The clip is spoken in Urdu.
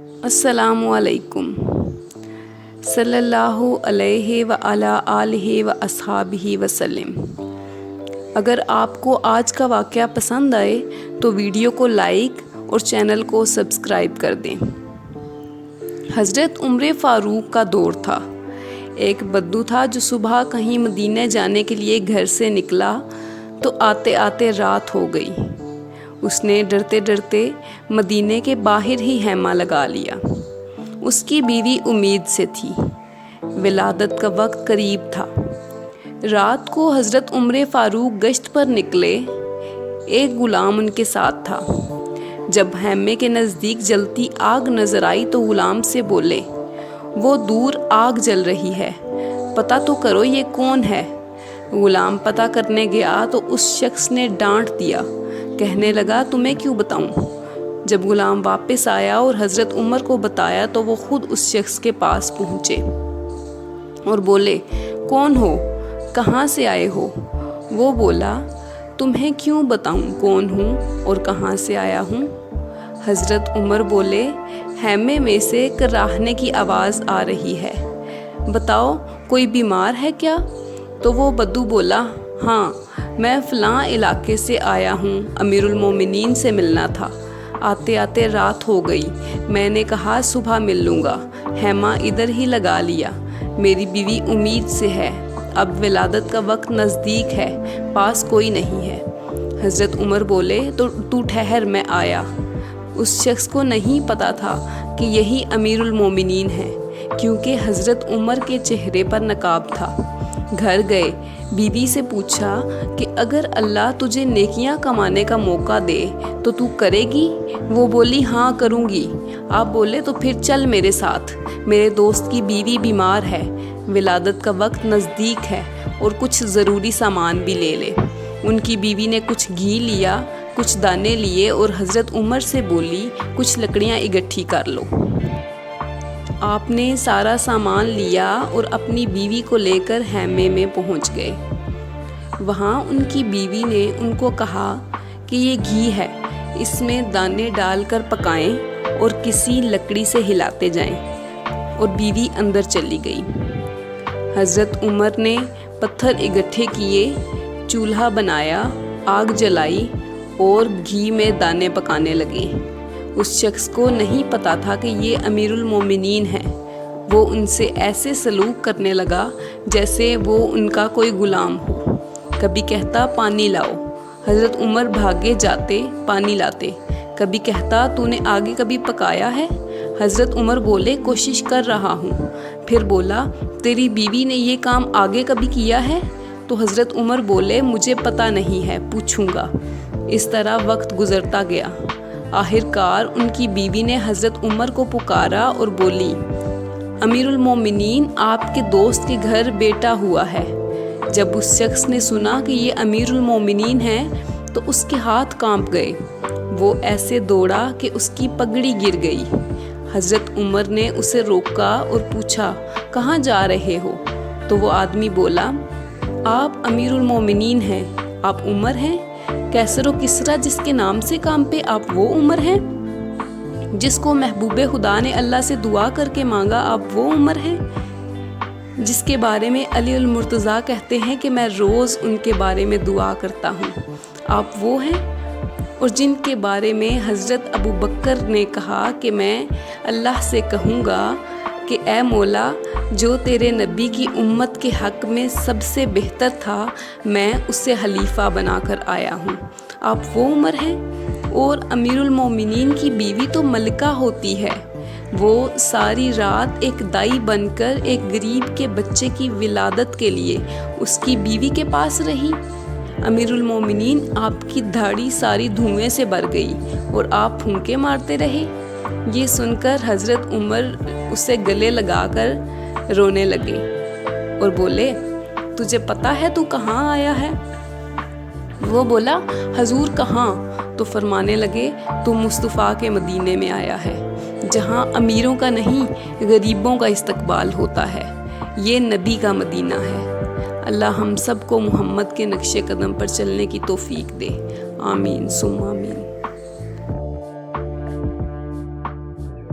السلام علیکم صلی اللہ علیہ وعلی آلہ و اصحابہ وسلم۔ اگر آپ کو آج کا واقعہ پسند آئے تو ویڈیو کو لائک اور چینل کو سبسکرائب کر دیں۔ حضرت عمر فاروق کا دور تھا۔ ایک بدو تھا جو صبح کہیں مدینے جانے کے لیے گھر سے نکلا تو آتے آتے رات ہو گئی۔ اس نے ڈرتے ڈرتے مدینے کے باہر ہی خیمہ لگا لیا۔ اس کی بیوی امید سے تھی، ولادت کا وقت قریب تھا۔ رات کو حضرت عمر فاروق گشت پر نکلے، ایک غلام ان کے ساتھ تھا۔ جب خیمے کے نزدیک جلتی آگ نظر آئی تو غلام سے بولے، وہ دور آگ جل رہی ہے، پتہ تو کرو یہ کون ہے۔ غلام پتہ کرنے گیا تو اس شخص نے ڈانٹ دیا، کہنے لگا تمہیں کیوں بتاؤں۔ جب غلام واپس آیا اور حضرت عمر کو بتایا تو وہ خود اس شخص کے پاس پہنچے اور بولے، کون ہو، کہاں سے آئے ہو؟ وہ بولا، تمہیں کیوں بتاؤں کون ہوں اور کہاں سے آیا ہوں؟ حضرت عمر بولے، خیمے میں سے کراہنے کی آواز آ رہی ہے، بتاؤ کوئی بیمار ہے کیا؟ تو وہ بدو بولا، ہاں میں فلاں علاقے سے آیا ہوں، امیر المومنین سے ملنا تھا، آتے آتے رات ہو گئی، میں نے کہا صبح مل لوں گا، خیمہ ادھر ہی لگا لیا، میری بیوی امید سے ہے، اب ولادت کا وقت نزدیک ہے، پاس کوئی نہیں ہے۔ حضرت عمر بولے، تو ٹھہر میں آیا۔ اس شخص کو نہیں پتا تھا کہ یہی امیر المومنین ہے، کیونکہ حضرت عمر کے چہرے پر نقاب تھا۔ گھر گئے، بیوی سے پوچھا کہ اگر اللہ تجھے نیکیاں کمانے کا موقع دے تو تو کرے گی؟ وہ بولی، ہاں کروں گی۔ آپ بولے، تو پھر چل میرے ساتھ، میرے دوست کی بیوی بیمار ہے، ولادت کا وقت نزدیک ہے اور کچھ ضروری سامان بھی لے لے۔ ان کی بیوی نے کچھ گھی لیا، کچھ دانے لیے اور حضرت عمر سے بولی، کچھ لکڑیاں اکٹھی کر لو۔ آپ نے سارا سامان لیا اور اپنی بیوی کو لے کر خیمے میں پہنچ گئے۔ وہاں ان کی بیوی نے ان کو کہا کہ یہ گھی ہے، اس میں دانے ڈال کر پکائیں اور کسی لکڑی سے ہلاتے جائیں، اور بیوی اندر چلی گئی۔ حضرت عمر نے پتھر اکٹھے کیے، چولہا بنایا، آگ جلائی اور گھی میں دانے پکانے لگے۔ اس شخص کو نہیں پتا تھا کہ یہ امیر المومنین ہے۔ وہ ان سے ایسے سلوک کرنے لگا جیسے وہ ان کا کوئی غلام ہو۔ کبھی کہتا، پانی لاؤ، حضرت عمر بھاگے جاتے پانی لاتے۔ کبھی کہتا، تو نے آگے کبھی پکایا ہے؟ حضرت عمر بولے، کوشش کر رہا ہوں۔ پھر بولا، تیری بیوی نے یہ کام آگے کبھی کیا ہے؟ تو حضرت عمر بولے، مجھے پتہ نہیں ہے، پوچھوں گا۔ اس طرح وقت گزرتا گیا۔ آخرکار ان کی بیوی نے حضرت عمر کو پکارا اور بولی، امیر المومنین، آپ کے دوست کے گھر بیٹا ہوا ہے۔ جب اس شخص نے سنا کہ یہ امیر المومنین ہے تو اس کے ہاتھ کانپ گئے، وہ ایسے دوڑا کہ اس کی پگڑی گر گئی۔ حضرت عمر نے اسے روکا اور پوچھا، کہاں جا رہے ہو؟ تو وہ آدمی بولا، آپ امیر المومنین ہیں، آپ عمر ہیں؟ کیسر و کسریٰ جس کے نام سے کانپے، آپ وہ عمر ہیں؟ جس کو محبوب خدا نے اللہ سے دعا کر کے مانگا، آپ وہ عمر ہیں؟ جس کے بارے میں علی المرتضیٰ کہتے ہیں کہ میں روز ان کے بارے میں دعا کرتا ہوں، آپ وہ ہیں؟ اور جن کے بارے میں حضرت ابو بکر نے کہا کہ میں اللہ سے کہوں گا کہ اے مولا، جو تیرے نبی کی امت کے حق میں سب سے بہتر تھا، میں اسے خلیفہ بنا کر آیا ہوں، آپ وہ عمر ہیں؟ اور امیر المومنین کی بیوی تو ملکہ ہوتی ہے، وہ ساری رات ایک دائی بن کر ایک غریب کے بچے کی ولادت کے لیے اس کی بیوی کے پاس رہی۔ امیر المومنین، آپ کی داڑھی ساری دھوئیں سے بھر گئی اور آپ پھونکے مارتے رہے۔ یہ سن کر حضرت عمر اسے گلے لگا کر رونے لگے اور بولے، تجھے پتہ ہے تو کہاں آیا ہے؟ وہ بولا، حضور کہاں؟ تو فرمانے لگے، تو مصطفیٰ کے مدینے میں آیا ہے، جہاں امیروں کا نہیں غریبوں کا استقبال ہوتا ہے، یہ نبی کا مدینہ ہے۔ اللہ ہم سب کو محمد کے نقش قدم پر چلنے کی توفیق دے، آمین ثم آمین۔